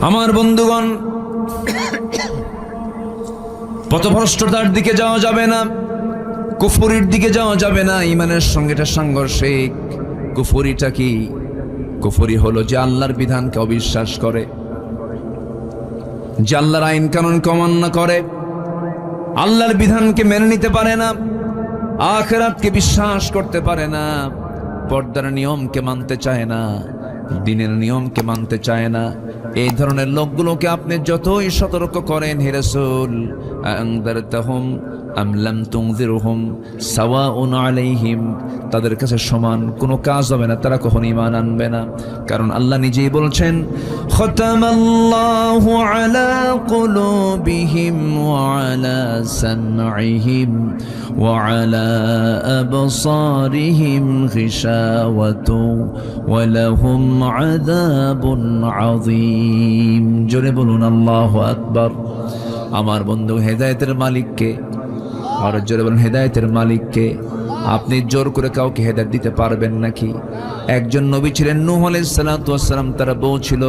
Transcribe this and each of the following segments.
আমার বন্ধুগণ, পথভ্রষ্টতার দিকে যাওয়া যাবে না, কুফরির দিকে যাওয়া যাবে না। ইমানের সঙ্গে এটা সাংঘর্ষিক। কুফরিটা কি? কুফরি হলো যে আল্লাহর বিধানকে অবিশ্বাস করে, যে আল্লাহর আইন কানুনকে অমান্য করে, আল্লাহর বিধানকে মেনে নিতে পারে না, আখিরাতকে বিশ্বাস করতে পারে না, পর্দার নিয়মকে মানতে চায় না, দিনের নিয়মকে মানতে চায় না। এই ধরনের লোকগুলোকে আপনি যতই সতর্ক করেন, হে রাসূল, আনযারতাহুম আম লাম তুনযিরহুম সাওয়াউন আলাইহিম, তাদের কাছে সমান কোনো কাজ হবে না, তারা কখনো ঈমান আনবে না। কারণ আল্লাহ নিজেই বলছেন, খতামাল্লাহু আলা কুলুবিহিম ওয়া আলা সামঈহিম ওয়া আলা আবসারিহিম গিশাওয়াতু ওয়া লাহুম আযাবুন আযীম। জোরে বলুন আল্লাহু আকবার। আমার বন্ধু, হেদায়েতের মালিককে, আর জোরে বলুন হেদায়েতের মালিককে। আপনি জোর করে কাউকে হেদায়েত দিতে পারবেন নাকি? একজন নবী ছিলেন, নূহ আলাইহিস সালাতু ওয়াস সালাম, তার বউ ছিল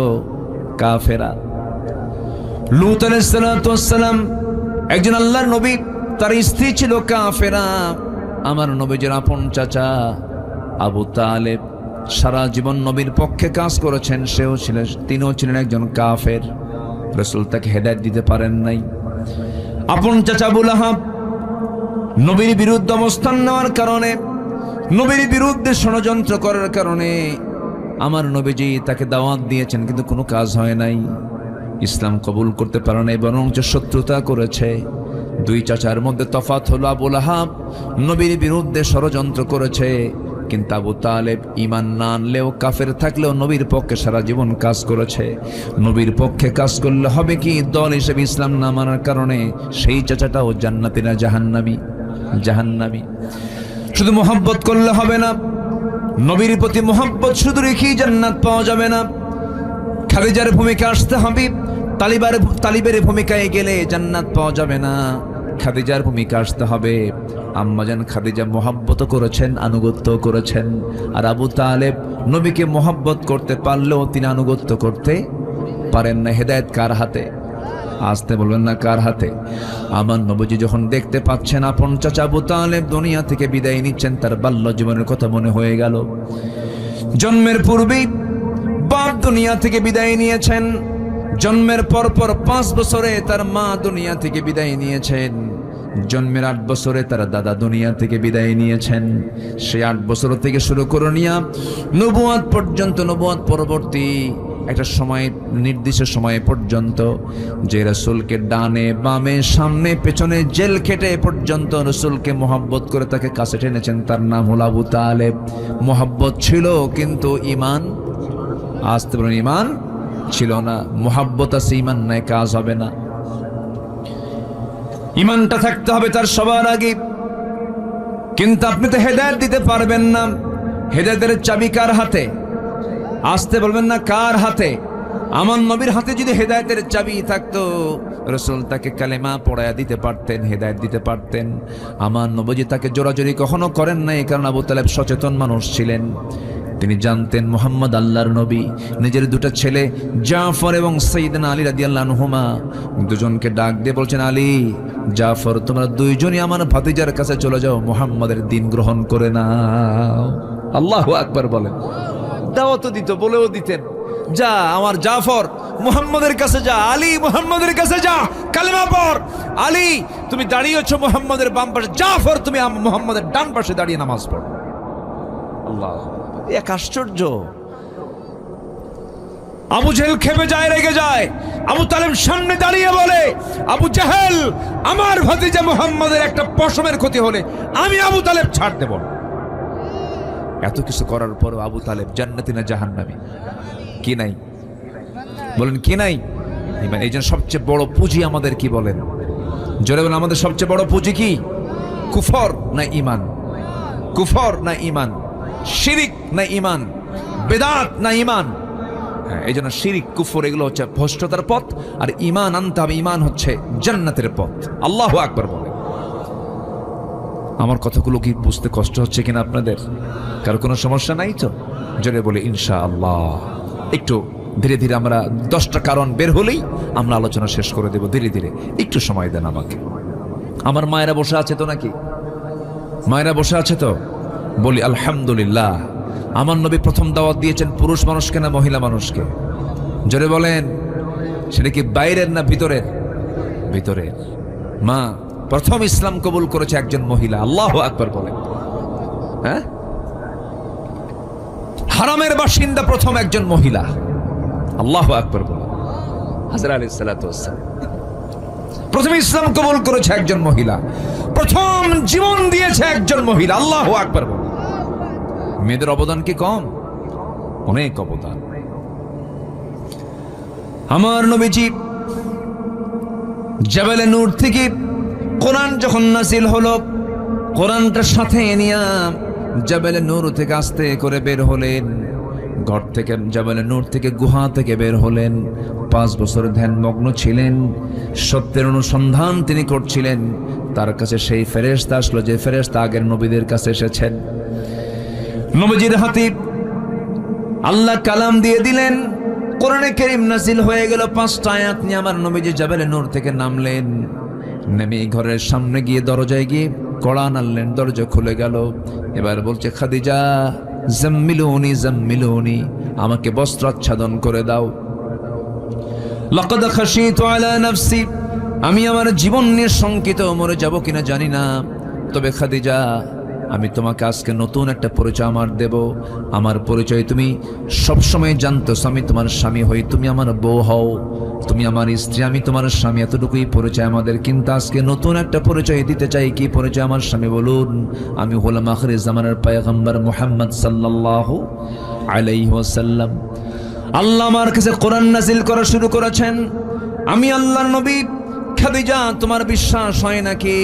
কাফেরা। লূত আলাইহিস সালাতু ওয়াস সালাম একজন আল্লাহর নবী, তার স্ত্রী ছিল কাফেরা। আমার নবীর আপন চাচা আবু তালেব সারা জীবন নবীর পক্ষে কাজ করেছেন, তিনিও ছিলেন একজন কাফের। রাসূল তাকে হেদায়েত দিতে পারেন নাই। আপন চাচা আবু লাহাব নবীর বিরুদ্ধে অবস্থান নেওয়ার কারণে, নবীর বিরুদ্ধে ষড়যন্ত্র করার কারণে আমার নবীজি তাকে দাওয়াত দিয়েছেন, কিন্তু কোনো কাজ হয় নাই। ইসলাম কবুল করতে পারে নাই, বরঞ্চ শত্রুতা করেছে। দুই চাচার মধ্যে তফাৎ হলো, আবু লাহাব নবীর বিরুদ্ধে ষড়যন্ত্র করেছে, কিন্তু আবু তালেব ঈমান না আনলেও, কাফের থাকলেও নবীর পক্ষে সারা জীবন কাজ করেছে। নবীর পক্ষে কাজ করলে হবে কি, দল হিসেবে ইসলাম না মানার কারণে সেই চাচাটাও জান্নাতি না জাহান্নামী? জাহান্নামী। শুধু মোহাব্বত করলে হবে না, নবীর প্রতি মোহাব্বত শুধু রেখেই জান্নাত পাওয়া যাবে না। খাদিজার ভূমিকা আসতে হবে, তালিবের ভূমিকায় গেলে জান্নাত পাওয়া যাবে না। খাদিজার ভূমিকা আসতে হবে। আম্মাজান খাদিজা মোহাব্বত করেছেন, আনুগত্য করেছেন। আর আবু তালেব নবীকে মোহাব্বত করতে পারলেও তিনি আনুগত্য করতে পারেন না। হেদায়েত কার হাতে? আসতে বলবেন না, কার হাতে? আমার নবীজি যখন দেখতে পাচ্ছেন আপন চাচা আবু তালেব দুনিয়া থেকে বিদায় নিচ্ছেন, তার বাল্য জীবনের কথা মনে হয়ে গেল। জন্মের পূর্বেই বাপ দুনিয়া থেকে বিদায় নিয়েছেন, জন্মের পরপর 5 বছরে তার মা দুনিয়া থেকে বিদায় নিয়েছেন, জন্মের 8 বছরে তার দাদা দুনিয়া থেকে বিদায় নিয়েছেন। সেই 8 বছর থেকে শুরু করে নিয়া নবুয়ত পর্যন্ত, নবুয়ত পরবর্তী একটা সময়, নির্দিষ্ট সময় পর্যন্ত, যে রাসূলকে ডানে বামে সামনে পেছনে জেল খেটে পর্যন্ত রাসূলকে মোহাব্বত করে তাকে কাছে টেনেছেন, তার নাম হলো আবু তালেব। মোহাব্বত ছিল, কিন্তু ঈমান, আসতে বলুন, ঈমান ছিল না। মোহাব্বত আছে, ঈমান নাই, কাজ হবে না। ঈমানটা থাকতে হবে তার সবার আগে। কিন্তু আপনি তো হেদায়েত দিতে পারবেন না। হেদায়েতের চাবি কার হাতে? আসতে বলবেন না, কার হাতে? আমার নবীর হাতে যদি হেদায়েতের চাবি থাকতো, রাসূল তাকে কালেমা পড়ায়া দিতে পারতেন, হেদায়েত দিতে পারতেন। আমার নবীজি তাকে জোরাজোরি কখনো করেন নাই, কারণ আবু তালেব সচেতন মানুষ ছিলেন। তিনি জানতেন মুহাম্মদ আল্লাহর নবী। নিজের 2টা ছেলে জাফর এবং সাইয়েদনা আলী রাদিয়াল্লাহু আনহুমা দুজনকে ডাক দিয়ে বলছেন, আলী, জাফর, তোমরা দুইজনই আমার ভাতিজার কাছে চলে যাও, মুহাম্মাদের দিন গ্রহণ করে নাও। আল্লাহু আকবার বলেন। দাওয়াত দিত, বলেও দিতেন, যা আমার জাফর মুহাম্মাদের কাছে যা, আলী মুহাম্মাদের কাছে যা, কালেমা পড়। আলী, তুমি দাঁড়িয়েছো মুহাম্মাদের বাম পাশে, জাফর তুমি মুহাম্মাদের ডান পাশে দাঁড়িয়ে নামাজ পড়ো। আল্লাহ, এক আশ্চর্য। আবু জেহেল খেপে যায়, রেগে যায়। আবু তালেব সামনে দাঁড়িয়ে বলে, আবু জেহেল, আমার ভাতিজা মুহাম্মাদের একটা পশমের ক্ষতি হলে আমি আবু তালেব ছাড় দেব না। এত কিছু করার পরও আবু তালেব জান্নাতি না জাহান্নামী? কি নাই? বলেন, কি নাই? এই জন্য সবচেয়ে বড় পুঁজি আমাদের কি বলেন? জোরে বলেন, আমাদের সবচেয়ে বড় পুঁজি কি? কুফর না ঈমান? কুফর না ঈমান? শিরিক না ঈমান? বেদাত না ঈমান? এই জন্য শিরিক, কুফর এগুলো হচ্ছে ভ্রষ্টতার পথ, আর ঈমান আনতে হবে, ঈমান হচ্ছে জান্নাতের পথ। আল্লাহু আকবার বলে। আমার কথাগুলো কি বুঝতে কষ্ট হচ্ছে কিনা আপনাদের? কারো কোনো সমস্যা নাই তো? জোরে বলে ইনশাআল্লাহ। একটু ধীরে ধীরে আমরা 10টা কারণ বের হলেই আমরা আলোচনা শেষ করে দেব। ধীরে ধীরে একটু সময় দেন আমাকে। আমার মায়েরা বসে আছে তো নাকি? মায়েরা বসে আছে তো? বলি আলহামদুলিল্লাহ। আমার নবী প্রথম দাওয়াত দিয়েছেন পুরুষ মানুষকে না মহিলা মানুষকে? জোরে বলেন। সেটা কি বাইরের না ভিতরের? ভিতরের। মা প্রথম ইসলাম কবুল করেছে একজন মহিলা। আল্লাহু আকবার বলেন। হ্যাঁ, হারামের বাসিন্দা প্রথম একজন মহিলা। আল্লাহু আকবার বলেন। হযরত আলী সাল্লাল্লাহু আলাইহি ওয়াসাল্লাম প্রথম ইসলাম কবুল করেছে একজন মহিলা, প্রথম জীবন দিয়েছে একজন মহিলা। আল্লাহু আকবার বলেন। মেয়েদের অবদান কি কম? অনেক অবদান। আমার নবীজি জাবালে নূর থেকে কোরআন যখন নাযিল হলো, কোরআনটার সাথে নিয়ে জাবালে নূর থেকে আস্তে করে বের হলেন। ঘর থেকে, জাবালে নূর থেকে, গুহা থেকে বের হলেন। 5 বছর ধ্যানমগ্ন ছিলেন, সত্যের অনুসন্ধান তিনি করছিলেন। তার কাছে সেই ফেরেশতা আসলো যে ফেরেশতা আগের নবীদের কাছে এসেছেন। নবীজির হাতে আল্লাহ কালাম দিয়ে দিলেন, কোরআনে কারীম নাযিল হয়ে গেল। 5টা আয়াত নিয়ে আমার নবীজি জাবালে নূর থেকে নামলেন। নেমে ঘরের সামনে গিয়ে দরজায় গিয়ে কড়া নাড়লেন, দরজা খুলে গেল। এবার বলছে, খাদিজা জাম্মিলুনি জাম্মিলুনি, আমাকে বস্ত্র আচ্ছাদন করে দাও। লাকাদ খাশিতু আলা নাফসি, আমি আমার জীবন নিয়ে শঙ্কিত, মরে যাব কিনা জানি না। তবে খাদিজা, আমি তোমাকে আজকে নতুন একটা পরিচয় আমার দেব। আমার পরিচয় তুমি সবসময় জানতো, আমি তোমার স্বামী হই, তুমি আমার বউ হও, তুমি আমার স্ত্রী, আমি তোমার স্বামী, এতটুকুই পরিচয় আমাদের। কিন্তু আজকে নতুন একটা পরিচয় দিতে চাই। কি পরিচয় আমার স্বামী? বলুন। আমি হলাম আখির জামানার পয়গম্বর মুহাম্মদ সাল্লাল্লাহু আলাইহি ওয়াসাল্লাম। আল্লাহ আমার কাছে কোরআন নাযিল করা শুরু করেছেন। আমি আল্লাহর নবী। খাদিজা, তোমার বিশ্বাস হয় নাকি?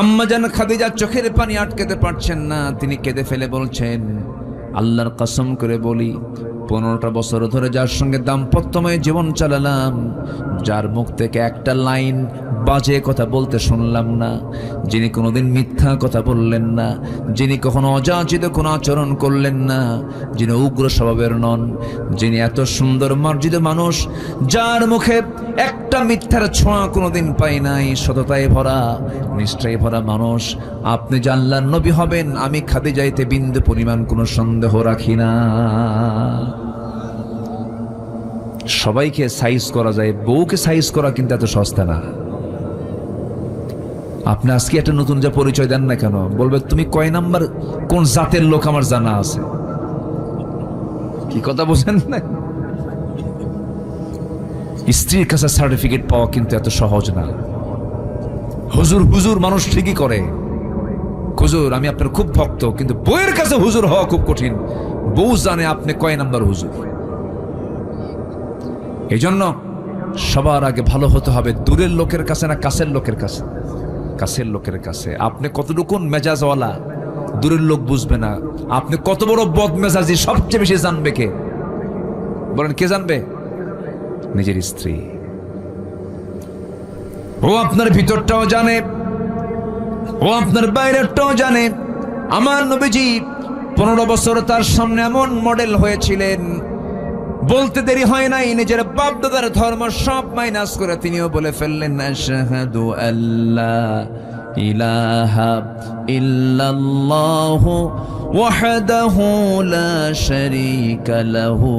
আম্মাজান খাদিজা চোখের পানি আটকাতে পারছেন না, তিনি কেঁদে ফেলে বলছেন, আল্লাহর কসম করে বলি, 15টা বছর ধরে যার সঙ্গে দাম্পত্যময় জীবন চালালাম, যার মুখ থেকে একটা লাইন বাজে কথা বলতে শুনলাম না, যিনি কোনোদিন মিথ্যা কথা বললেন না, যিনি কখনো অযাচিত কোনো আচরণ করলেন না, যিনি উগ্র স্বভাবের নন, যিনি এত সুন্দর মার্জিত মানুষ, যার মুখে একটা মিথ্যার ছোঁয়া কোনোদিন পাই নাই, সততায় ভরা, নিষ্ঠায় ভরা মানুষ, আপনি যে আল্লাহর নবী হবেন আমি খাদিজাতে বিন্দু পরিমাণ কোনো সন্দেহ রাখি না। সবাইকে সাইজ করা যায়, বউকে সাইজ করা কিন্তু এত সস্তা না। আপনি আজকে একটা নতুন যা পরিচয় দেন না কেন, বলবে তুমি কয় নাম্বার কোন জাতের লোক আমার জানা আছে। কি কথা বোঝেন না? স্ত্রীর কাছে সার্টিফিকেট পাওয়া কিন্তু এত সহজ না। হুজুর হুজুর মানুষ ঠিকই করে, হুজুর আমি আপনার খুব ভক্ত, কিন্তু বউয়ের কাছে হুজুর হওয়া খুব কঠিন। বউ জানে আপনি কয় নাম্বার হুজুর। এই জন্য সবার আগে ভালো হতে হবে দূরের লোকের কাছে না কাছের লোকের কাছে? কাছের লোকের কাছে। আপনি কতটুকু মেজাজওয়ালা দূরের লোক বুঝবে না। আপনি কত বড় বদ মেজাজি সবচেয়ে বেশি জানবে কে? বলেন, কে জানবে? নিজের স্ত্রী। ও আপনার ভিতরটাও জানে, ও আপনার বাইরেরটাও জানে। আমার নবীজি 15 বছর তার সামনে এমন মডেল হয়েছিলেন, বলতে দেরি হয় নাই, নিজের বাপ দাদার ধর্ম সব মাইনাস করে তিনিও বলে ফেললেন, আশহাদু আল্লা ইলাহা ইল্লাল্লাহু ওয়াহদাহু লা শারীকা লাহু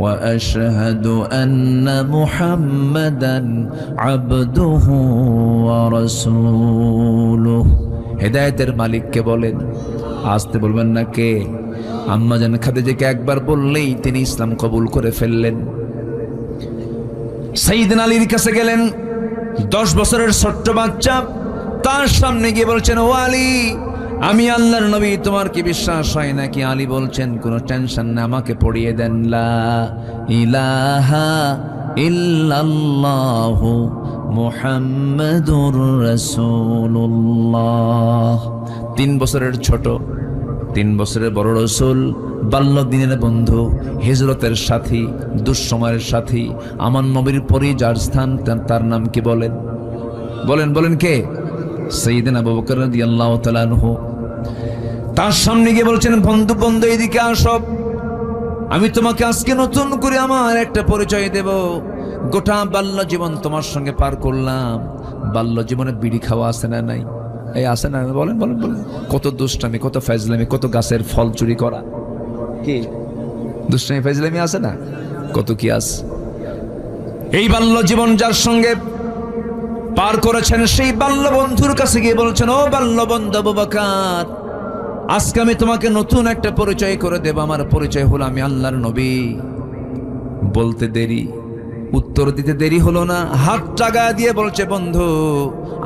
ওয়া আশহাদু আন্না মুহাম্মাদান আবদুহু ওয়া রাসূলুহু। হেদায়েতের মালিককে বলেন, আসতে বলবেন না। কে? আম্মাজান খাদিজাকে একবার বললেই তিনি ইসলাম কবুল করে ফেললেন। সাইয়েদনা আলীর কাছে গেলেন, 10 বছরের ছোট্ট বাচ্চা, তার সামনে গিয়ে বলছেন, ও আলী, আমি আল্লাহর নবী, তোমার কি বিশ্বাস হয় নাকি? আলী বলছেন, কোনো টেনশন না, আমাকে পড়িয়ে দেন, লা ইলাহা ইল্লাল্লাহু মুহাম্মাদুর রাসূলুল্লাহ। 3 বছরের ছোট, 3 বছরের বড় রসুল, বাল্যদিনের বন্ধু, হিজরতের সাথী, দুঃসময়ের সাথী, আমার নবীর পরে যার স্থান তার নাম কি বলেন? বলেন বলেন, কে? সাইয়েদনা আবু বকর রাদিয়াল্লাহু তাআলা আনহু। তার সামনে গিয়ে বলছেন, বন্ধু বন্ধু এদিকে আসো। আমি তোমাকে আজকে নতুন করে আমার একটা পরিচয় দেব। গোটা বাল্য জীবন তোমার সঙ্গে পার করলাম। বাল্য জীবনে বিড়ি খাওয়া আছে না নাই? এই আছে না? বলেন বলেন বলেন। কত দুষ্টামি, কত ফাজলামি, কত গাছের ফল চুরি করা, কি দুষ্টামি ফাজলামি আছে না? কত কি আছে। এই বাল্য জীবন যার সঙ্গে পার করেছেন সেই বাল্য বন্ধুর কাছে গিয়ে বলছেন, ও বাল্য বন্ধু আবু বকর, আজকে আমি তোমাকে নতুন একটা পরিচয় করে দেব। আমার পরিচয় হলো আমি আল্লাহর নবী। বলতে দেরি, উত্তর দিতে দেরি হলো না। হাত টাগা দিয়ে বলছে, বন্ধু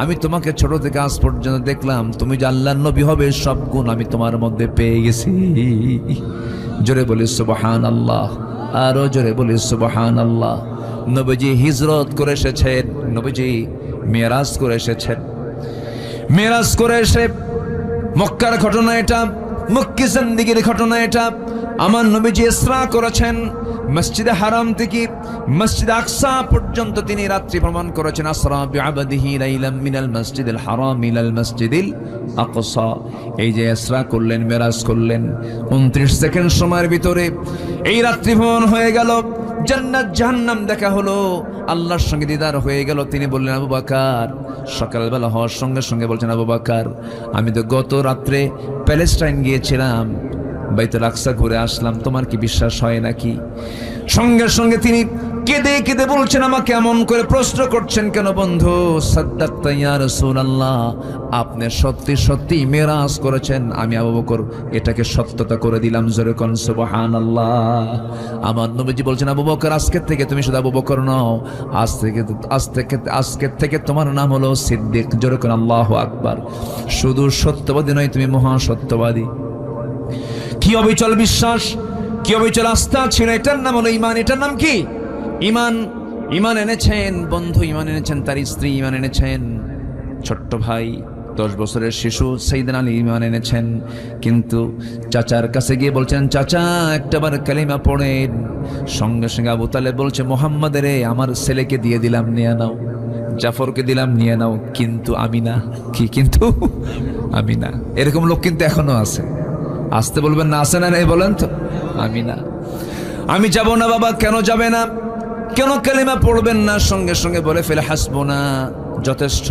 আমি তোমাকে ছোট থেকে আজ পর্যন্ত দেখলাম, তুমি যে আল্লাহর নবী হবে সব গুণ আমি তোমার মধ্যে পেয়ে গেছি। জোরে বলি সুবহানাল্লাহ, আরো জোরে বলি সুবহানাল্লাহ। নবীজি হিজরত করে এসেছেন, নবীজি মেরাজ করে এসেছেন। মেরাজ করে এসে মক্কার ঘটনা এটা, মক্কি জিন্দেগীর ঘটনা এটা। আমার নবীজি ইসরা করেছেন, মসজিদে হারাম থেকে মসজিদ আকসা পর্যন্ত তিনি রাত্রি ভ্রমণ করেছেন। আসরা বিআবদিহি লাইলাম মিনাল মসজিদিল হারাম ইলাল মসজিদিল আকসা। এই যে ইসরা করলেন, মেরাজ করলেন, 29 সেকেন্ড সময়ের ভিতরে এই রাত্রি ভ্রমণ হয়ে গেল। জান্নাত জাহান্নাম দেখা হলো, আল্লাহর সঙ্গে দিদার হয়ে গেল। তিনি বললেন, আবু বকর, সকালবেলা হওয়ার সঙ্গে সঙ্গে বলছেন, আবু বকর আমি তো গত রাত্রে প্যালেস্টাইন গিয়েছিলাম, বাইতুল আকসা ঘুরে আসলাম, তোমার কি বিশ্বাস হয় নাকি? সঙ্গে সঙ্গে তিনি কেঁদে কেঁদে বলছেন, আমাকে এমন করে প্রশ্ন করছেন কেন বন্ধু? সাদ্দাকতা ইয়া রাসূলুল্লাহ, আপনি সত্যি সত্যি মেরাজ করেছেন। আমি আবু বকর এটাকে সত্যতা করে দিলাম। জোরে কোন সুবহানাল্লাহ। আমার নবীজি বলছেন, আবু বকর আজকের থেকে তুমি শুধু আবু বকর নও, আজকের থেকে তোমার নাম হলো সিদ্দিক। জোরে কোন আল্লাহু আকবার। শুধু সত্যবাদী নয়, তুমি মহা সত্যবাদী। কি অবিচল বিশ্বাস, কি অবিচল আস্থা ছিল, এটার নাম হলো ঈমান। এটার নাম কি? ঈমান। ঈমান এনেছেন বন্ধু, ঈমান এনেছেন তার স্ত্রী, ঈমান এনেছেন ছোট্ট ভাই 10 বছরের শিশু সাইয়েদনা আলী ঈমান এনেছেন। কিন্তু চাচার কাছে গিয়ে বলছেন, চাচা একটাবার কালিমা পড়েন। সঙ্গে সঙ্গে আবু তালেব বলছে, মুহাম্মদ রে আমার ছেলেকে দিয়ে দিলাম, নিয়ে নাও। জাফরকে দিলাম, নিয়ে নাও। কিন্তু আমি না। কি কিন্তু? আমি না। এরকম লোক কিন্তু এখনো আছে। আসতে বলবেন না, আসে না? নেই বলেন তো। আমি না, আমি যাব না। বাবা কেন যাবে না? কেন কালিমা পড়বেন না? সঙ্গে সঙ্গে বলে ফেলে, হাসবুনা, যথেষ্ট।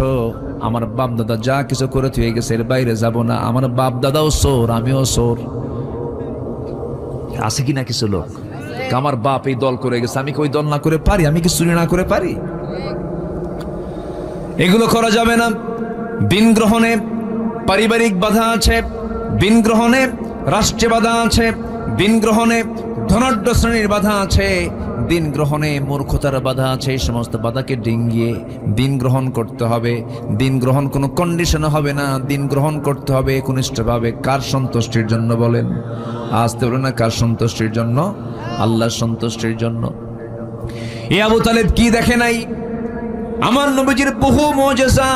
আমার বাপ দাদা যা কিছু করে থুয়ে গেছে, এর বাইরে যাব না। আমার বাপ দাদাও চোর, আমিও চোর। আছে কি না কিছু লোক? আমার বাপ এই দল করে গেছে, আমি কি ওই দল না করে পারি? আমি কি চুরি না করে পারি? এগুলো করা যাবে না। দিন গ্রহণে পারিবারিক বাধা আছে, দিন গ্রহণে রাষ্ট্রে বাধা আছে, দিন গ্রহণে ধনাঢ্য শ্রেণীর বাধা আছে, দিন গ্রহণে মূর্খতার বাধা আছে। এই সমস্ত বাধাকে ডিঙ্গিয়ে দিন গ্রহণ করতে হবে। দিন গ্রহণ কোনো কন্ডিশনে হবে না, দিন গ্রহণ করতে হবে একনিষ্ঠভাবে। কার সন্তুষ্টির জন্য বলেন? আসতে বলেন না, কার সন্তুষ্টির জন্য? আল্লাহর সন্তুষ্টির জন্য। এই আবু তালেব কি দেখে নাই? আমার নবীজির বহু মুজিজা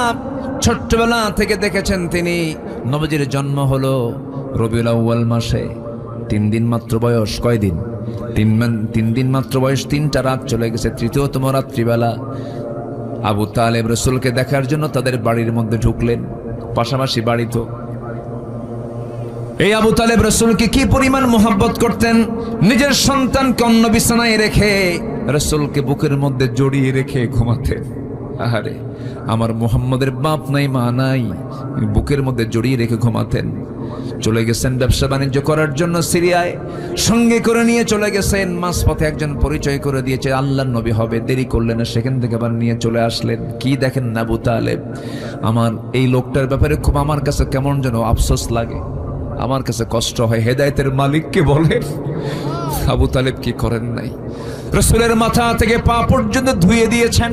ছোট্টবেলা থেকে দেখেছেন তিনি। নবীজির জন্ম হলো রবিউল আউয়াল মাসে, 3 দিন মাত্র বয়স। কয়দিন? 3 দিন মাত্র বয়স। 3টা রাত চলে গেছে। 3য়তম রাত্রিবেলা আবু তালেব রাসূলকে দেখার জন্য তাদের বাড়ির মধ্যে ঢুকলেন। পাশাপাশি বাড়ি তো। এই আবু তালেব রাসূলকে কি পরিমাণ মোহাব্বত করতেন! নিজের সন্তানকে অন্য বিছানায় রেখে রাসূলকে বুকের মধ্যে জড়িয়ে রেখে ঘুমাতেন। আহারে, আমার মুহাম্মদের বাপ নাই, মা নাই, বুকের মধ্যে জড়িয়ে রেখে ঘুমাতেন। চলে গেছেন ব্যবসা বাণিজ্য করার জন্য সিরিয়ায়, সঙ্গে করে নিয়ে চলে গেছেন। মাঝপথে একজন পরিচয় করে দিয়েছে আল্লাহর নবী হবে, দেরি করলেন না, সেখান থেকে আবার নিয়ে চলে আসলেন। কি দেখেন না আবু তালেব, আমার এই লোকটার ব্যাপারে খুব আমার কাছে কেমন যেন আফসোস লাগে, আমার কাছে কষ্ট হয়। হেদায়েতের মালিককে বলেন আবু তালেব কি করেন নাই? রাসূলের মাথা থেকে পা পর্যন্ত ধুয়ে দিয়েছেন,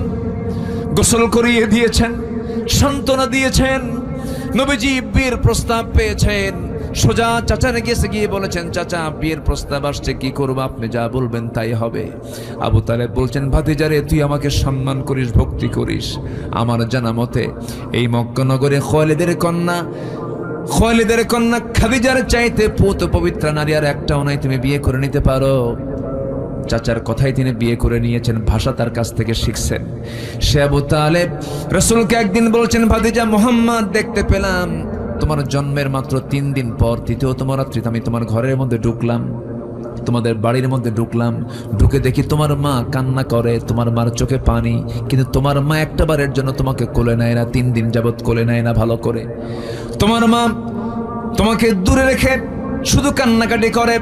গোসল করিয়ে দিয়েছেন, সান্ত্বনা দিয়েছেন। নবীজি বিয়ের প্রস্তাব পেয়েছেন, সোজা চাচার কাছে গিয়ে বলেছেন, চাচা বিয়ের প্রস্তাব আসছে, কি করবো? আপনি যা বলবেন তাই হবে। আবু তালেব বলছেন, ভাতিজারে তুই আমাকে সম্মান করিস, ভক্তি করিস। আমার জানা মতে এই মক্কা নগরে খালিদের কন্যা খাদিজার চাইতে পুত পবিত্র নারী আর একটাও নাই, তুমি বিয়ে করে নিতে পারো। চাচার কথাই তিনি বিয়ে করে নিয়েছেন, ভাষা তার কাছ থেকে শিখছেন। সে আবু তালেব রাসূলকে একদিন বলছেন, ভাতিজা মুহাম্মদ দেখতে পেলাম তোমার জন্মের মাত্র 3 দিন পর 3য়তম রাত্রিতে আমি তোমার ঘরের মধ্যে ঢুকলাম। তোমাদের বাড়ির মধ্যে ঢুকলাম, ঢুকে দেখি তোমার মা কান্না করে, তোমার মার চোখে পানি, কিন্তু তোমার মা একটা বারের জন্য তোমাকে কোলে নেয় না, 3 দিন যাবত কোলে নেয় না ভালো করে। তোমার মা তোমাকে দূরে রেখে শুধু কান্নাকাটি করে।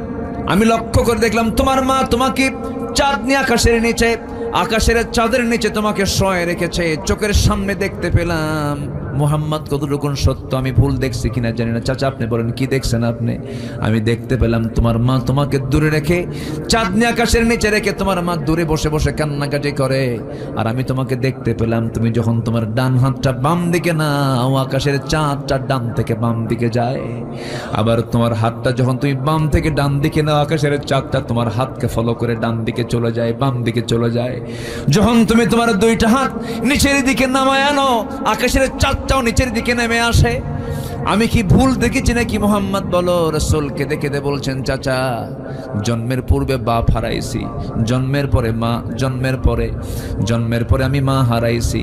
আমি লক্ষ্য করে দেখলাম তোমার মা তোমাকে চাঁদনি আকাশের চাঁদের নিচে তোমাকে শোয়ে রেখেছে। চোখের সামনে দেখতে পেলাম। মুহাম্মদ কতটুকু সত্য আমি ভুল দেখছি কিনা জানি না, চাচা আপনি বলেন কি দেখছেন আপনি? আমি দেখতে পেলাম তোমার মা তোমাকে দূরে রেখে, চাঁদনি আকাশের নিচে রেখে তোমার মা দূরে বসে বসে কান্নাকাটি করে। আর আমি তোমাকে দেখতে পেলাম তুমি যখন তোমার ডান হাতটা বাম দিকে নাও, আকাশের চাঁদটা ডান থেকে বাম দিকে যায়। আবার তোমার হাতটা যখন তুমি বাম থেকে ডান দিকে নাও, আকাশের চাঁদটা তোমার হাতকে ফলো করে ডান দিকে চলে যায়, বাম দিকে চলে যায়। যখন তুমি তোমার 2টা হাত নিচের দিকে নামায় আনো, আকাশের চাঁদটাও নিচের দিকে নেমে আসে। আমি কি ভুল দেখেছি নাকি? মুহাম্মদ বলো। রাসূলকে দেখে বলছেন চাচা জন্মের পূর্বে বাপ হারাইছি, জন্মের পরে মা, জন্মের পরে আমি মা হারাইছি।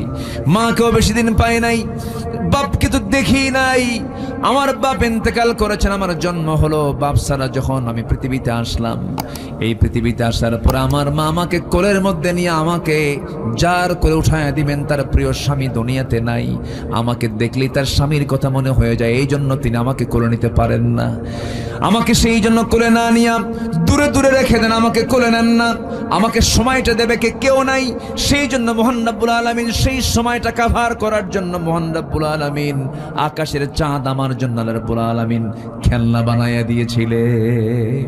মাকেও বেশি দিন পাই নাই, বাপকে তো দেখি নাই। আমার বাপ ইন্তেকাল করেছেন, আমার জন্ম হলো বাপ ছাড়া। যখন আমি পৃথিবীতে আসলাম, এই পৃথিবীতে আসার পর আমার মা আমাকে কোলের মধ্যে নিয়ে আমাকে যার করে উঠায় দিবেন তার প্রিয় স্বামী দুনিয়াতে নাই। আমাকে দেখলেই তার স্বামীর কথা মনে হয়ে যায়, এই জন্য তিনি আমাকে কোলে নিতে পারেন না। আমাকে সেই জন্য কোলে না নিয়ে দূরে দূরে রেখে দেন, আমাকে কোলে নেন না। আমাকে সময়টা দেবে কে কেউ নাই, সেই জন্য মহান রব্বুল আলামিন সেই সময়টা কভার করার জন্য মহান রব্বুল আলামিন আকাশের চাঁদ আমার জন্য আল্লাহ রব্বুল আলামিন খেলনা বানাইয়া দিয়েছিলেন।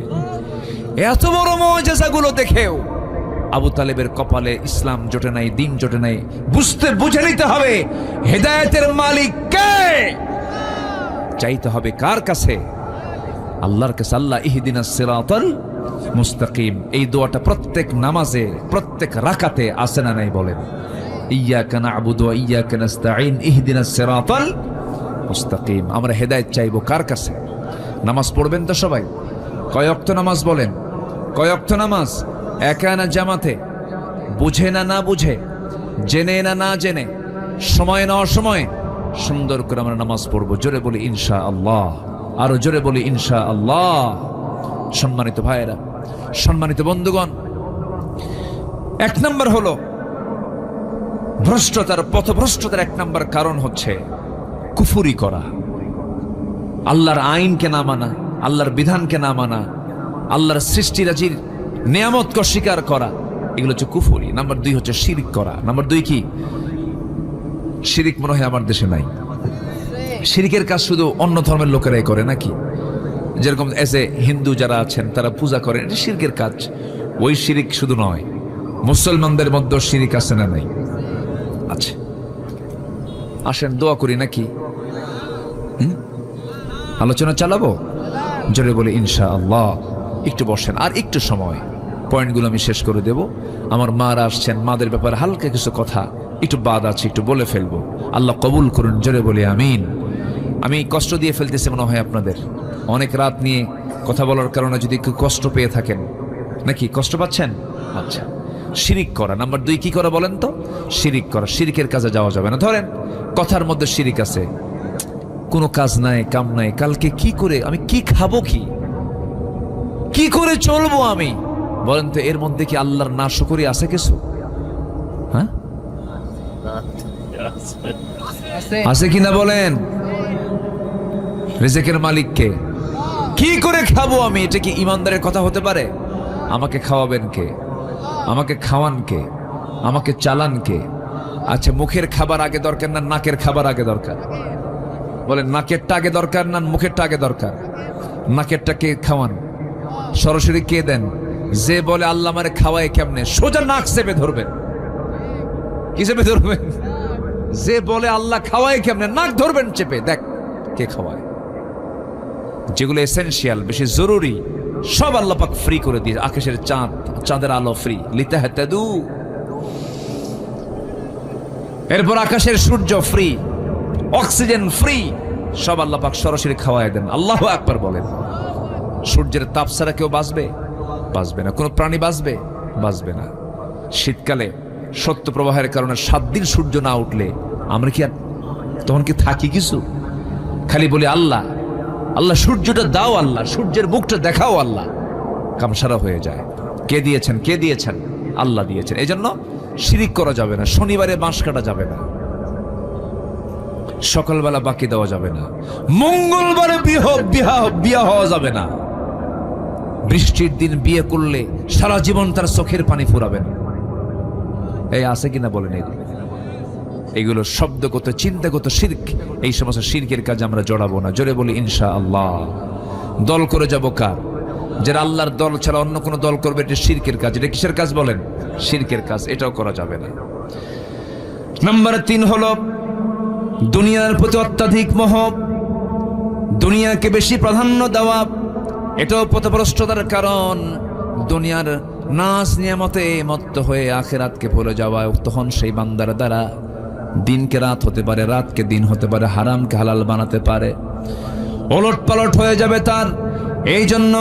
এত বড় মুআজিজাগুলো দেখেও আবু তালেবের কপালে ইসলাম জোটে নাই, দিন জোটে নাই। বুঝে নিতে হবে হেদায়েতের মালিক কে, চাইতে হবে কার কাছে? আল্লাহর কাছে। আল্লাহ ইহদিনাস সিরাতাল মুস্তাকিম, এই দোয়াটা প্রত্যেক নামাজে প্রত্যেক রাকাতে আছে না নাই বলেন? ইয়্যাকা না'বুদু ওয়া ইয়্যাকা নাস্তাঈন ইহদিনাস সিরাতাল মুস্তাকিম। আমরা হেদায়েত চাইবো কার কাছে? নামাজ পড়বেন তো সবাই? কয় ওয়াক্ত নামাজ বলেন? কয় ওয়াক্ত নামাজ? একা না জামাতে? বুঝে না না বুঝে, জেনে না না জেনে, সময় না অসময়ে সুন্দর করে আমরা নামাজ পড়বো। জোরে বলি ইনশাআল্লাহ, আরো জোরে বলি ইনশাআল্লাহ। সম্মানিত ভাইয়েরা, সম্মানিত বন্ধুগণ, 1 নম্বর হলো ভ্রষ্টতার, পথভ্রষ্টতার 1 নম্বর কারণ হচ্ছে কুফরি করা, আল্লাহর আইনকে না মানা, আল্লাহর বিধানকে না মানা, আল্লাহর সৃষ্টিরাজির নিয়ামতকে অস্বীকার করা, এগুলো হচ্ছে কুফরি। নাম্বার 2 হচ্ছে শিরক করা। নাম্বার 2 কি? শিরিক মনে হয় আমার দেশে নাই। শিরিকের কাজ শুধু অন্য ধর্মের লোকেরাই করে নাকি? যেরকম এসে হিন্দু যারা আছেন তারা পূজা করেন, এটা শিরকের কাজ। ওই শিরিক শুধু নয়, মুসলমানদের মধ্যে শিরিক আছে না নাই? আছে। আসেন দোয়া করি নাকি? আলোচনা চালাবো? জোরে বলি ইনশাআল্লাহ। একটু বসেন, আর একটু সময়, পয়েন্টগুলো আমি শেষ করে দেব। আমার মারা আসছেন, মাদের ব্যাপারে হালকা কিছু কথা একটু বাদ আছে, একটু বলে ফেলবো। আল্লাহ কবুল করুন, জোরে বলি আমিন। আমি কষ্ট দিয়ে ফেলতেছি মনে হয় আপনাদের, অনেক রাত নিয়ে কথা বলার কারণে যদি একটু কষ্ট পেয়ে থাকেন নাকি? কষ্ট পাচ্ছেন? আচ্ছা। শিরিক করা। নাম্বার 2 কি করা বলেন তো? শিরিক করা। শিরিকের কাজে যাওয়া যাবে না। ধরেন কথার মধ্যে শিরিক আছে, কোনো কাজ নাই, কাম নাই, কালকে কি করে আমি কি খাবো, কি করে চলবো আমি? বলেন তো এর মধ্যে কি আল্লাহর নাশকরি আছে কিছু? হ্যাঁ, আছে কিনা বলেন? রিজিকের মালিক কে? কি করে খাবো আমি? এটা কি ইমানদারের কথা হতে পারে? আমাকে খাওয়াবেন কে? আমাকে খাওয়ান কে? আমাকে চালান কে? আচ্ছা, মুখের খাবার আগে দরকার না নাকের খাবার আগে দরকার? বলেন নাকেরটা আগে দরকার না মুখেরটা আগে দরকার? নাকেরটা কে খাওয়ান? সরাসরি কে দেন? যে বলে আল্লাহ আমারে খাওয়ায় কেমনে, সোজা নাক চেপে ধরবেন। কি চেপে ধরবেন? যে বলে আল্লাহ খাওয়ায় কেমনে, নাক ধরবেন চেপে, দেখ কে খাওয়ায়। যেগুলো এসেনশিয়াল, বেশি জরুরি, সব আল্লাহ পাক ফ্রি করে দিয়ে। আকাশের চাঁদ, চাঁদের আলো ফ্রি, লিতাহাতাদু। এরপর আকাশের সূর্য ফ্রি, অক্সিজেন ফ্রি, সব আল্লাহ পাক সরাসরি খাওয়ায় দেন। আল্লাহু আকবার বলেন। সূর্যের তাপ ছাড়া কেউ বাঁচবে? বাঁচবে না। কোনো প্রাণী বাঁচবে? বাঁচবে না। শীতকালে সত্য প্রবাহের কারণে 7 দিন সূর্য না উঠলে আমরা কি আর তখন কি থাকি কিছু? খালি বলি আল্লাহ আল্লাহ, সূর্যটা দাও আল্লাহ, সূর্যের মুখটা দেখাও আল্লাহ। কামসারা হয়ে যায়। কে দিয়েছেন? কে দিয়েছেন? আল্লাহ দিয়েছেন। এই জন্য শিরিক করা যাবে না, শনিবারে বাঁশ কাটা যাবে না, সকালবেলা বাকি দেওয়া যাবে না, মঙ্গলবারে বিয়া হওয়া যাবে না, বৃষ্টির দিন বিয়ে করলে সারা জীবন তার চোখের পানি ফুরাবেন। এই আছে কিনা বলেন? এইগুলো শব্দগত চিন্তাগত শিরক, এই সমস্ত শিরকের কাজ আমরা জড়াবো না। জোরে বলি ইনশাআল্লাহ। দল করে যাব কার? যারা আল্লাহর দল ছাড়া অন্য কোনো দল করবে, এটা শিরকের কাজ। এটা কিসের কাজ বলেন? শিরকের কাজ। এটাও করা যাবে না। নাম্বার 3 হলো দুনিয়ার প্রতি অত্যাধিক মোহ, দুনিয়াকে বেশি প্রাধান্য দেওয়া। এটাও পথভ্রষ্টতার কারণ। দুনিয়ার নাচ নিয়ামতে মত্ত হয়ে আখিরাতকে ভুলে যাওয়া। তখন সেই বান্দার দ্বারা দিনকে রাত হতে পারে, রাতকে দিন হতে পারে, হারামকে হালাল বানাতে পারে, ওলট পালট হয়ে যাবে তার। এই জন্য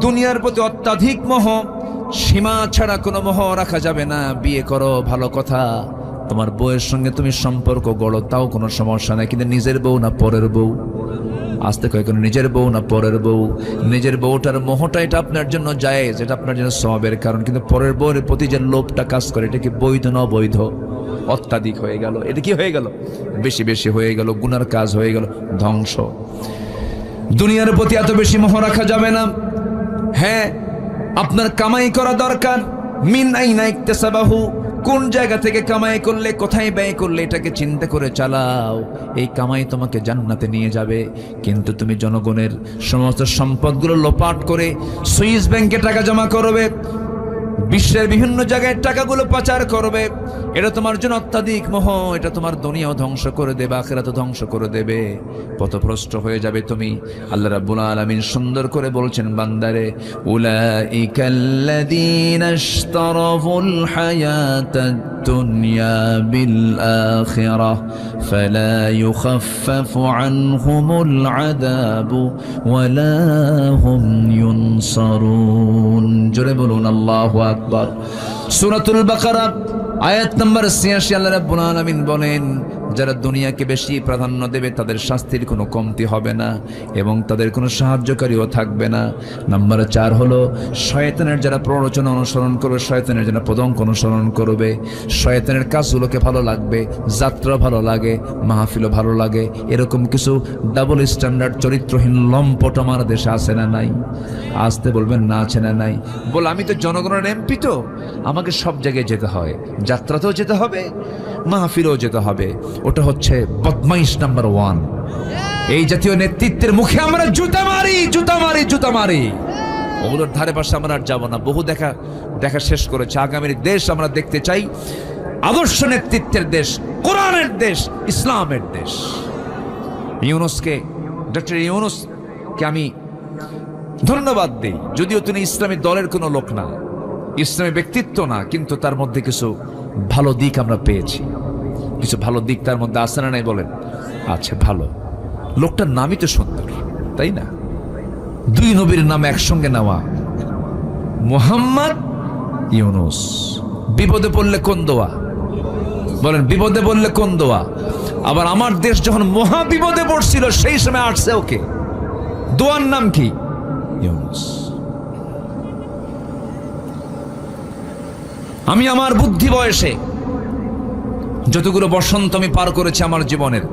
দুনিয়ার প্রতি অত্যাধিক মোহ, সীমা ছাড়া কোনো মোহ রাখা যাবে না। বিয়ে করো ভালো কথা, তোমার বউয়ের সঙ্গে তুমি সম্পর্ক গড়ো, তাও কোনো সমস্যা নাই, কিন্তু নিজের বউ না পরের বউ? আসতে কয় কোনো নিজের বউ না পরের বউ? নিজের বউটার মোহটা এটা আপনার জন্য জায়েজ, এটা আপনার জন্য সওয়াবের কারণ, কিন্তু পরের বউয়ের প্রতি যে লোভটা কাজ করে, এটা কি বৈধ না অবৈধ? অত্যাধিক হয়ে গেল। এটা কি হয়ে গেল? বেশি বেশি হয়ে গেল, গুনার কাজ হয়ে গেল, ধ্বংস। দুনিয়ার প্রতি এত বেশি মোহ রাখা যাবে না। হ্যাঁ, আপনার কামাই করা দরকার। মিন আইনা ইকতাসাবাহু, কোন জায়গা থেকে কামাই করলে, কোথায় ব্যয় করলে, এটাকে চিন্তা করে চালাও। এই কামাই তোমাকে জান্নাতে নিয়ে যাবে। কিন্তু তুমি জনগণের সমস্ত সম্পদগুলো লোপাট করে সুইস ব্যাংকে টাকা জমা করবে, বিশ্বের বিভিন্ন জায়গায় টাকাগুলো পাচার করবে, এটা তোমার জন্য অত্যাধিক মোহ। এটা তোমার দুনিয়াও ধ্বংস করে দেবে, আখিরাতও ধ্বংস করে দেবে, পথভ্রষ্ট হয়ে যাবে তুমি। আল্লাহ রাব্বুল আলামিন সুন্দর করে বলছেন বান্দারে, উলাইকাল্লাযীনা ইশতারাফুল হায়াতাদ দুনিয়া বিল আখিরাহ ফালা ইউখাফফাফু আনহুমুল আযাবু ওয়ালা হুম ইউনসারুন। জোরে বলুন আল্লাহু আকবার। সূরাতুল বাকারা আয়াত নম্বর ৮৬ আল্লাহ রাব্বুল আলামিন বলেন, যারা দুনিয়াকে বেশি প্রাধান্য দেবে তাদের শাস্তির কোনো কমতি হবে না এবং তাদের কোনো সাহায্যকারীও থাকবে না। নাম্বার ৪ হলো শয়তানের যারা প্ররোচনা অনুসরণ করবে, শয়তানের যারা পদঙ্ক অনুসরণ করবে, শয়তানের কাজগুলোকে ভালো লাগবে, যাত্রা ভালো লাগে, মাহফিলও ভালো লাগে, এরকম কিছু ডাবল স্ট্যান্ডার্ড চরিত্রহীন লম্পট আমার দেশে আছে না নাই? আসতে বলবেন না আছে না নাই? বল আমি তো জনগণের এমপি, তো আমাকে সব জায়গায় যেতে হয়, যাত্রাতেও যেতে হবে, মাহফিলেও যেতে হবে। ওটা হচ্ছে বদমাইশ নাম্বার 1। এই জাতীয় নেতৃত্বের মুখে আমরা জুতা মারি, জুতা মারি, জুতা মারি। ওগুলোর ধারে পাশে আমরা আর যাবো না। বহু দেখা শেষ করেছে। আগামীর দেশ আমরা দেখতে চাই আদর্শ নেতৃত্বের দেশ, কোরআনের দেশ, ইসলামের দেশ। ডক্টর ইউনূসকে আমি ধন্যবাদ দিই, যদিও তিনি ইসলামী দলের কোনো লোক না, ইসলামী ব্যক্তিত্ব না, কিন্তু তার মধ্যে কিছু ভালো দিক আমরা পেয়েছি। কিছু ভালো দিক তার মধ্যে আছে না নাই বলেন? আছে। ভালো লোকটার নামই তো সুন্দর, তাই না? 2 নবীর নাম একসঙ্গে নেওয়া, মুহাম্মদ, ইউনূস। বিপদে পড়লে কোন দোয়া বলেন? বিপদে পড়লে কোন দোয়া? আবার আমার দেশ যখন মহা বিপদে পড়ছিল সেই সময় আসছে ওকে, দোয়ার নাম কি? ইউনূস। আমি আমার বুদ্ধি বয়সে যতগুলো বসন্ত আমি পার করেছি আমার জীবনের,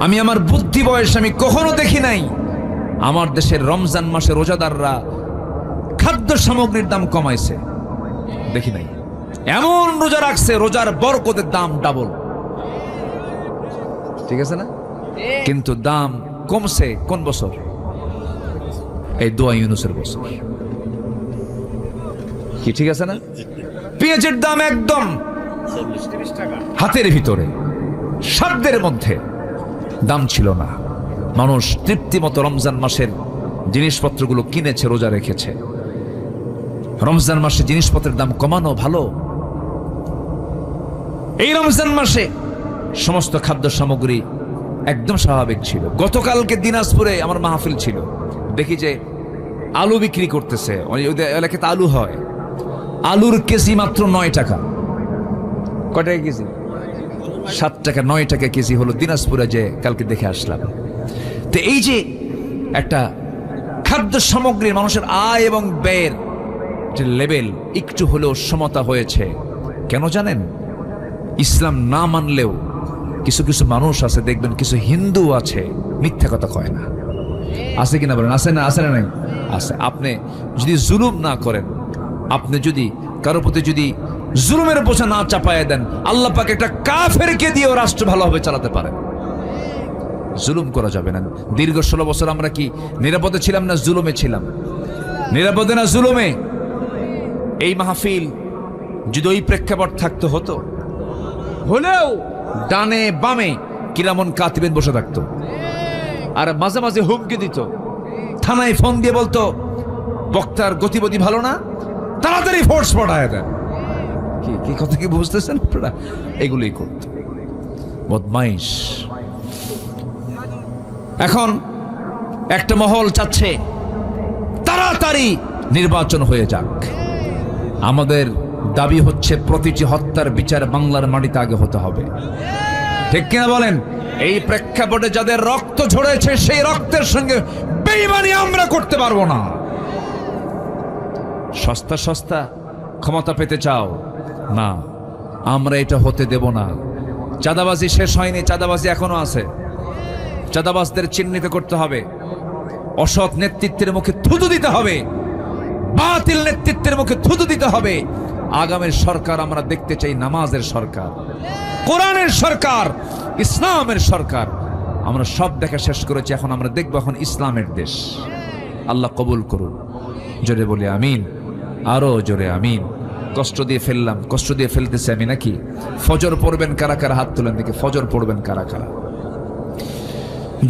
আমি আমার বুদ্ধি বয়সে আমি কখনো দেখি নাই আমার দেশের রমজান মাসে রোজাদাররা খাদ্য সামগ্রীর দাম কমাইছে। দেখি নাই। এমন রোজা রাখছে, রোজার বরকতের দাম ডাবল। ঠিক আছে না? কিন্তু দাম কমছে কোন বছর? এই দোয়া ইউনূসের বছর। কি ঠিক আছে না? পেঁয়াজের দাম একদম হাতের ভিতরে, সাধ্যের মধ্যে দাম ছিল না। মানুষ তৃপ্তি মতো রমজান মাসের জিনিসপত্রগুলো কিনেছে, রোজা রেখেছে। রমজান মাসে জিনিসপত্রের দাম কমানো ভালো। এই রমজান মাসে সমস্ত খাদ্য সামগ্রী একদম স্বাভাবিক ছিল। গতকালকে দিনাজপুরে আমার মাহফিল ছিল, দেখি যে আলু বিক্রি করতেছে। এলাকাতে আলু হয়, আলুর কেজি মাত্র 9 টাকা। কয় টাকা কেজি? 7 টাকা, 9 টাকা কেজি হলো দিনাজপুরে, যে কালকে দেখে আসলাম। তো এই যে একটা খাদ্য সামগ্রীর মানুষের আয় এবং ব্যয়ের যে লেভেল একটু হলেও সমতা হয়েছে। কেন জানেন? ইসলাম না মানলেও কিছু কিছু মানুষ আছে, দেখবেন কিছু হিন্দু আছে মিথ্যা কথা কয় না। আছে কিনা বলেন? আছে না? আছে না? নাই আছে। আপনি যদি জুলুম না করেন, আপনি যদি কারো প্রতি যদি জুলুমের বোঝা না চাপায় দেন, আল্লাহ পাক একটা কাফেরকে দিয়েও রাষ্ট্র ভালোভাবে চালাতে পারেন। জুলুম করা যাবে না। দীর্ঘ 16 বছর আমরা কি নিরাপদে ছিলাম না জুলুমে ছিলাম? নিরাপদে না জুলুমে? এই মাহফিল যদি ওই প্রেক্ষাপট থাকতে হতো, হলেও ডানে বামে কিরামন কাতিবেন বসে থাকতো, আর মাঝে মাঝে হুমকি দিত, থানায় ফোন দিয়ে বলতো বক্তার গতিবিধি ভালো না, তাড়াতাড়ি ফোর্স পাঠায় দেন। কি কথা কি বুঝতেছেন আপনারা? এগুলোই করত বদমাইশ। এখন একটা মহল চাচ্ছে তাড়াতাড়ি নির্বাচন হয়ে যাক। আমাদের দাবি হচ্ছে প্রতিটি হত্যার বিচার বাংলার মাটিতে আগে হতে হবে। ঠিক কিনা বলেন? এই প্রেক্ষাপটে যাদের রক্ত ঝরেছে সেই রক্তের সঙ্গে বেঈমানি আমরা করতে পারবো না। সস্তা সস্তা ক্ষমতা পেতে চাও না, আমরা এটা হতে দেব না। চাঁদাবাজি শেষ হয়নি, চাঁদাবাজি এখনো আছে। চাঁদাবাজদের চিহ্নিত করতে হবে, অসৎ নেতৃত্বের মুখে থুতু দিতে হবে, বাতিল নেতৃত্বের মুখে থুতু দিতে হবে। আগামীর সরকার আমরা দেখতে চাই নামাজের সরকার, কোরআনের সরকার, ইসলামের সরকার। আমরা সব দেখা শেষ করেছি, এখন আমরা দেখবো এখন ইসলামের দেশ। আল্লাহ কবুল করুন। জোরে বলি আমিন, আরো জোরে আমিন। কষ্ট দিয়ে ফেললাম, কষ্ট দিয়ে ফেলতেছি আমি নাকি? ফজর পড়বেন কারা কারা? হাত তুলেন দেখি, ফজর পড়বেন কারা কারা?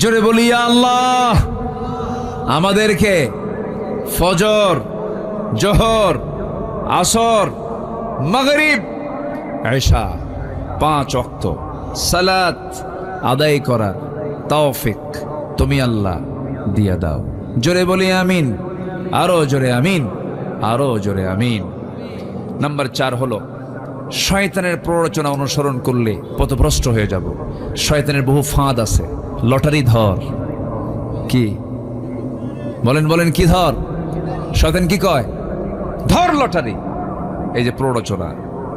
জোরে বলি আল্লাহ আমাদেরকে ফজর, জোহর, আসর, মাগরিব, এশা 5 ওয়াক্ত সালাত আদায় করার তৌফিক তুমি আল্লাহ দিয়া দাও। জোরে বলি আমিন, আরো জোরে আমিন, আরো জোরে আমিন। নাম্বার 4 হলো শয়তানের প্ররোচনা অনুসরণ করলে পথভ্রষ্ট হয়ে যাব। শয়তানের বহু ফাঁদ আছে। লটারি ধর, কি বলেন বলেন, কি ধর? শয়তান কি কয়? ধর লটারি। এই যে প্ররোচনা,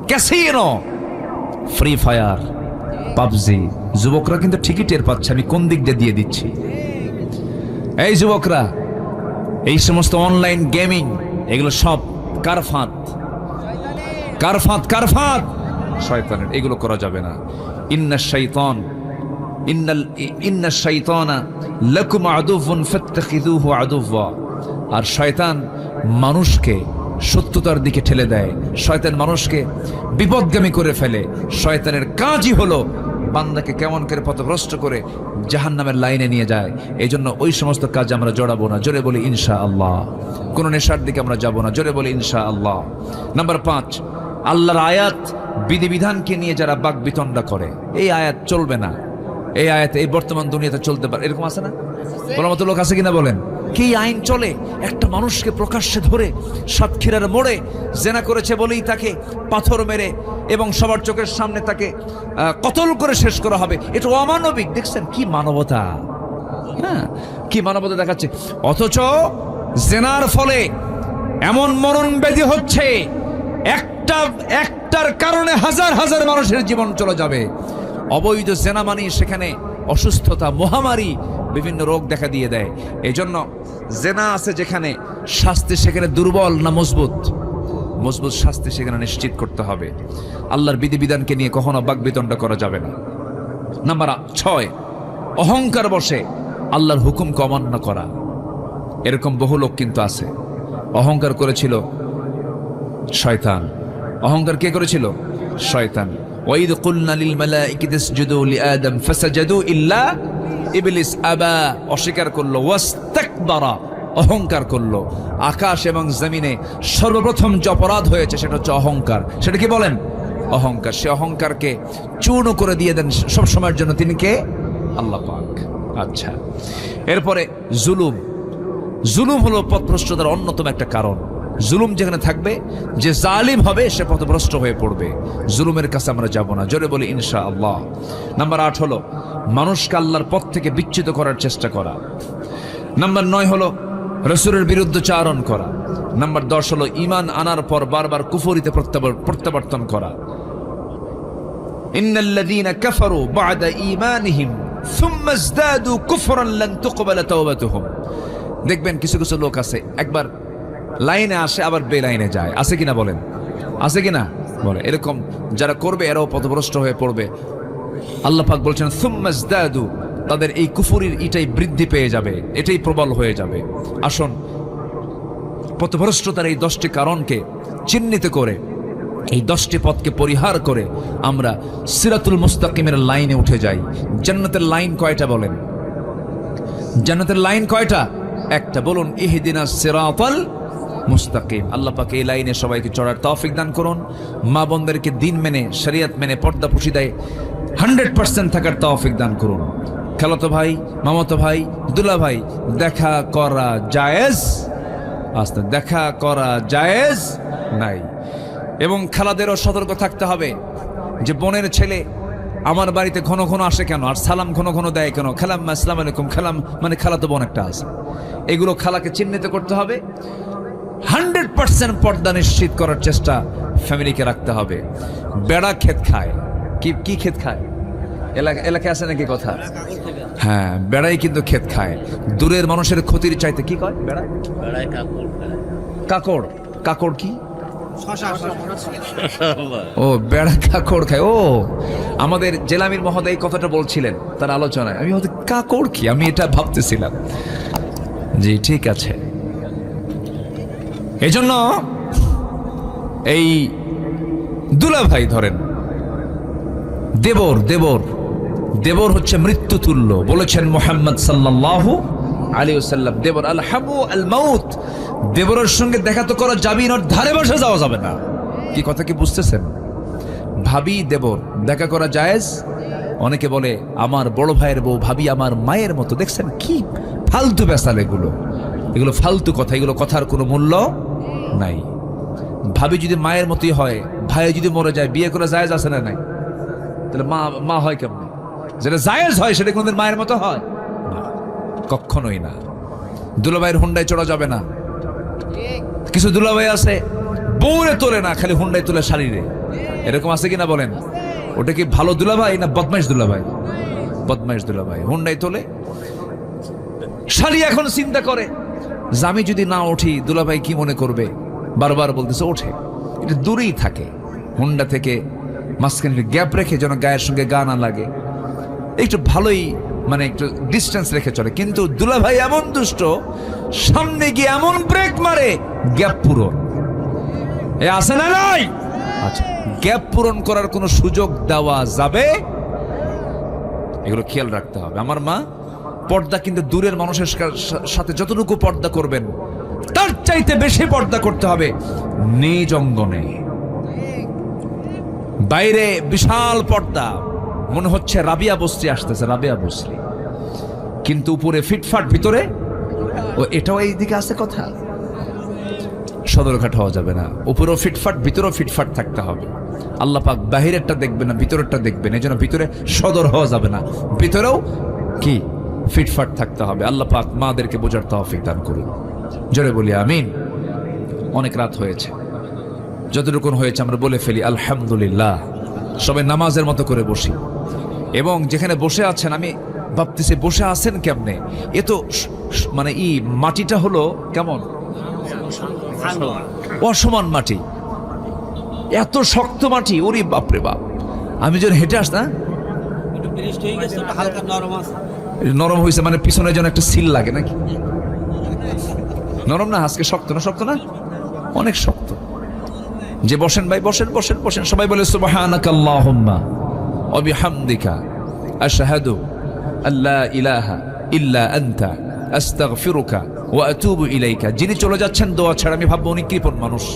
ক্যাসিনো, ফ্রি ফায়ার, পাবজি। যুবকরা কিন্তু ঠিকই টের পাচ্ছে আমি কোন দিক দিয়ে দিচ্ছি। এই যুবকরা, এই সমস্ত অনলাইন গেমিং, এগুলো সব কার ফাঁদ? কার ফাঁদ? কার ফাঁদ? শয়তানের। এগুলো করা যাবে না। ইন্নাশ শাইতান ইন্নাশ শাইতানা লাকুম আদুউন ফাত্তাখিযুহু আদুওয়া। আর শয়তান মানুষকে সত্যতার দিকে ঠেলে দেয়, শয়তান মানুষকে বিপদগামী করে ফেলে। শয়তানের কাজই হলো বান্দাকে কেমন করে পথভ্রষ্ট করে জাহান্নামের লাইনে নিয়ে যায়। এই জন্য ওই সমস্ত কাজে আমরা জড়াবো না। জোরে বলি ইনশাআল্লাহ। কোনো নেশার দিকে আমরা যাব না। জোরে বলি ইনশাআল্লাহ। নাম্বার 5, আল্লাহর আয়াত বিধিবিধানকে নিয়ে যারা বাকবিতণ্ডা করে, এই আয়াত চলবে না। এই আয়াত এই বর্তমান দুনিয়াতে চলতে পারে, এরকম আছে না? বলার মতো লোক আছে কিনা বলেন? কি আইন চলে? একটা মানুষকে প্রকাশ্যে ধরে সাতক্ষীরার মোড়ে জেনা করেছে বলেই তাকে পাথর মেরে এবং সবার চোখের সামনে তাকে কতল করে শেষ করা হবে। এটা অমানবিক। দেখছেন কি মানবতা? হ্যাঁ, কি মানবতা দেখাচ্ছে। অথচ জেনার ফলে এমন মরণ ব্যাধি হচ্ছে, একটার কারণে হাজার হাজার মানুষের জীবন চলে যাবে। অবৈধ জেনা মানে সেখানে অসুস্থতা, মহামারী, বিভিন্ন রোগ দেখা দিয়ে দেয়। এই জন্য জেনা আছে যেখানে, শাস্তি সেখানে দুর্বল না মজবুত? মজবুত শাস্তি সেখানে নিশ্চিত করতে হবে। আল্লাহর বিধিবিধানকে নিয়ে কখনো বাকবিতণ্ডা করা যাবে না। নাম্বার 6, অহংকার বসে আল্লাহর হুকুমকে অমান্য করা। এরকম বহু লোক কিন্তু আছে। অহংকার করেছিল শয়তান। অহংকার কে করেছিল? শয়তান। ওয়াইদ কুলনা লিল মালাইকাতি ইসজুদু লিআদম ফাসাজাদু ইল্লা ইবলিস আবা। অস্বীকার করলো। ওয়াস্তাকবারা, অহংকার করলো। আকাশ এবং জমিনে সর্বপ্রথম যে অপরাধ হয়েছে সেটা হচ্ছে অহংকার। সেটা কি বলেন? অহংকার। সে অহংকারকে চূর্ণ করে দিয়ে দেন সব সময়ের জন্য। তিনি কে? আল্লাহ পাক। আচ্ছা, এরপরে জুলুম। জুলুম হলো পথভ্রষ্টতার অন্যতম একটা কারণ। জুলুম যেখানে থাকবে, যে জালিম হবে সে পথভ্রষ্ট হয়ে পড়বে। জুলুমের কাছে আমরা যাব না। জোরে বলি ইনশাআল্লাহ। নাম্বার 8 হলো মানুষকে আল্লাহর পথ থেকে বিচ্যুত করার চেষ্টা করা। নাম্বার 9 হলো রাসূলের বিরুদ্ধে চারণ করা। নাম্বার 10 হলো ঈমান আনার পর বারবার কুফরিতে প্রত্যাবর্তন করা। ইন্নাল্লাযীনা কাফারু বা'দা ঈমানিহিম সুম্মা ইজদাদু কুফরান লান তুকবালা তাওবাতুহুম। দেখবেন কিছু কিছু লোক আছে একবার লাইনে আসে আবার বেলাইনে যায়, আছে কিনা বলেন? আছে কিনা বলে? এরকম যারা করবে এরাও পথভ্রষ্ট হয়ে পড়বে। আল্লাহ পাক বলছেন সুম্মা ইজদাদু, তাদের এই কুফরির এটাই বৃদ্ধি পেয়ে যাবে, এটাই প্রবল হয়ে যাবে। আসুন পথভ্রষ্টতার এই 10টি কারণকে চিহ্নিত করে এই 10টি পথকে পরিহার করে আমরা সিরাতুল মুস্তাকিমের লাইনে উঠে যাই। জান্নাতের লাইন কয়টা বলেন? জান্নাতের লাইন কয়টা? একটা। বলুন ইহদিনাস সিরাতাল মুস্তাকিম। আল্লাহ পাক এই লাইনে সবাইকে চড়ার তৌফিক দান করুন। মা বোনদেরকে দিন মেনে শরীয়ত মেনে পর্দা পুশিদায় 100% থাকার তৌফিক দান করুন। খালাতো ভাই, মামাতো ভাই, দুলা ভাই, দেখা করা জায়েজ, আস্তে দেখা করা জায়েজ নাই। এবং খালাদেরও সতর্ক থাকতে হবে যে বোনের ছেলে আমার বাড়িতে ঘন ঘন আসে কেন, আর সালাম ঘন ঘন দেয় কেন, খালাম আসসালামু আলাইকুম, খালাম মানে খালাতো বোন একটা আছে। এগুলো খালাকে চিহ্নিত করতে হবে। 100% পর্দা নিশ্চিত করার চেষ্টা ফ্যামিলিকে রাখতে হবে। বেড়া ক্ষেত খায়, কি ক্ষেত খায়? এলাকায় আছে নাকি কথা? হ্যাঁ, বেড়াই কিন্তু ক্ষেত খায়। দূরের মানুষের ক্ষতির চাইতে কি কয়? বেড়া কাকড়। কাকড় কি? ও, বেড়া কাকড় খায়। ও, আমাদের জেলামির মহোদয় এই কথাটা বলছিলেন তার আলোচনায়। আমি হয়তো কাকড় কি, আমি এটা ভাবতেছিলাম। জি ঠিক আছে। এই জন্য এই দুলা ভাই ধরেন দেবর, দেবর দেবর হচ্ছে মৃত্যু তুল্য, বলেছেন মুহাম্মদ সাল্লাল্লাহু আলাইহি ওয়াসাল্লাম। দেবর আল হামু আল মাউত। দেবরের সঙ্গে দেখা তো করা যাবে না, ধারে বসে যাওয়া যাবে না। কি কথা কি বুঝতেছেন? ভাবি দেবর দেখা করা জায়েজ। অনেকে বলে আমার বড় ভাইয়ের বউ ভাবি আমার মায়ের মতো। দেখছেন কি ফালতু বেসাল এগুলো, এগুলো ফালতু কথা, এগুলো কথার কোনো মূল্য নাই। ভাবি যদি মায়ের মতোই হয়, ভাই যদি মরে যায়, বিয়ে করা জায়েজ আছে না নাই? তাহলে মা হয় কেমন? যেটা জায়েজ হয় সেটা কোনদিন মায়ের মতো হয় না, কখনোই না। দুলাভাইয়ের হুন্ডায় চড়া যাবে না। কিছু দুলাভাই আছে বউরে তোলে না, খালি হুন্ডায় তোলে শাড়িরে। এরকম আছে কিনা বলেন? ওটা কি ভালো দুলাভাই না বদমাইশ দুলাভাই? বদমাইশ দুলাভাই হুন্ডায় তোলে শাড়ি। এখন চিন্তা করে যে আমি যদি না উঠি দুলাভাই কি মনে করবে। বারবার বলতেছে ওঠে, এটা দূরেই থাকে হুন্ডা থেকে, মাঝখানে গ্যাপ রেখে যেন গায়ের সঙ্গে গা না লাগে, একটু ভালোই মানে একটু ডিস্টেন্স রেখে চলে। কিন্তু দুলাভাই এমন দুষ্ট, সামনে গিয়ে এমন ব্রেক মারে গ্যাপ পূরণ। এ আছে না নাই? আচ্ছা, গ্যাপ পূরণ করার কোনো সুযোগ দেওয়া যাবে? এগুলো খেয়াল রাখতে হবে। আমার মা পর্দা কিন্তু দূরের মানুষের সাথে যতটুকু পর্দা করবেন তার চাইতে বেশি পর্দা করতে হবে নিজ অঙ্গনে। বাইরে বিশাল পর্দা, মনে হচ্ছে রাবিয়া বস্ত্রী আসতেছে, রাবিয়া বস্ত্রী, কিন্তু উপরে ফিটফাট, ভিতরে ও এটাও এইদিকে আছে। কথা সদরঘাট হওয়া যাবে না। উপরেও ফিটফাট, ভিতরেও ফিটফাট থাকতে হবে। আল্লাহ পাক বাহিরেরটা দেখবেন না, ভিতরেরটা দেখবেন। এই জন্য ভিতরে সদর হওয়া যাবে না, ভিতরেও কি ফিটফাট থাকতে হবে। আল্লাহ পাক মাদেরকে বোঝার তৌফিক দান করুন। জোরে বলি আমিন। অনেক রাত হয়েছে, যতটুকুন হয়েছে আমরা বলে ফেলি আলহামদুলিল্লাহ। সবাই নামাজের মতো করে বসি। এবং যেখানে বসে আছেন, আমি ভাবতেছি বসে আছেন কেমনে? এ তো মানে মাটিটা হলো কেমন অসমান মাটি, এত শক্ত মাটি। ওরে বাপরে বাপ, আমি যখন হেঁটে আসতাম নরম হয়েছে, মানে পিছনে যেন একটা সিল লাগে নাকি? নরম না, আজকে শক্ত না? শক্ত না, অনেক শক্ত। যে বসেন ভাই, বসেন বসেন বসেন। সবাই বলে সুবহানাকাল্লাহুম্মা ওয়া বিহামদিকা আশহাদু আল্লা ইলাহা ইল্লা আনতা আস্তাগফিরুকা ওয়া আতুবু ইলাইকা। যিনি চলে যাচ্ছেন দোয়া ছাড়া, আমি ভাববো উনি কৃপণ মানুষ।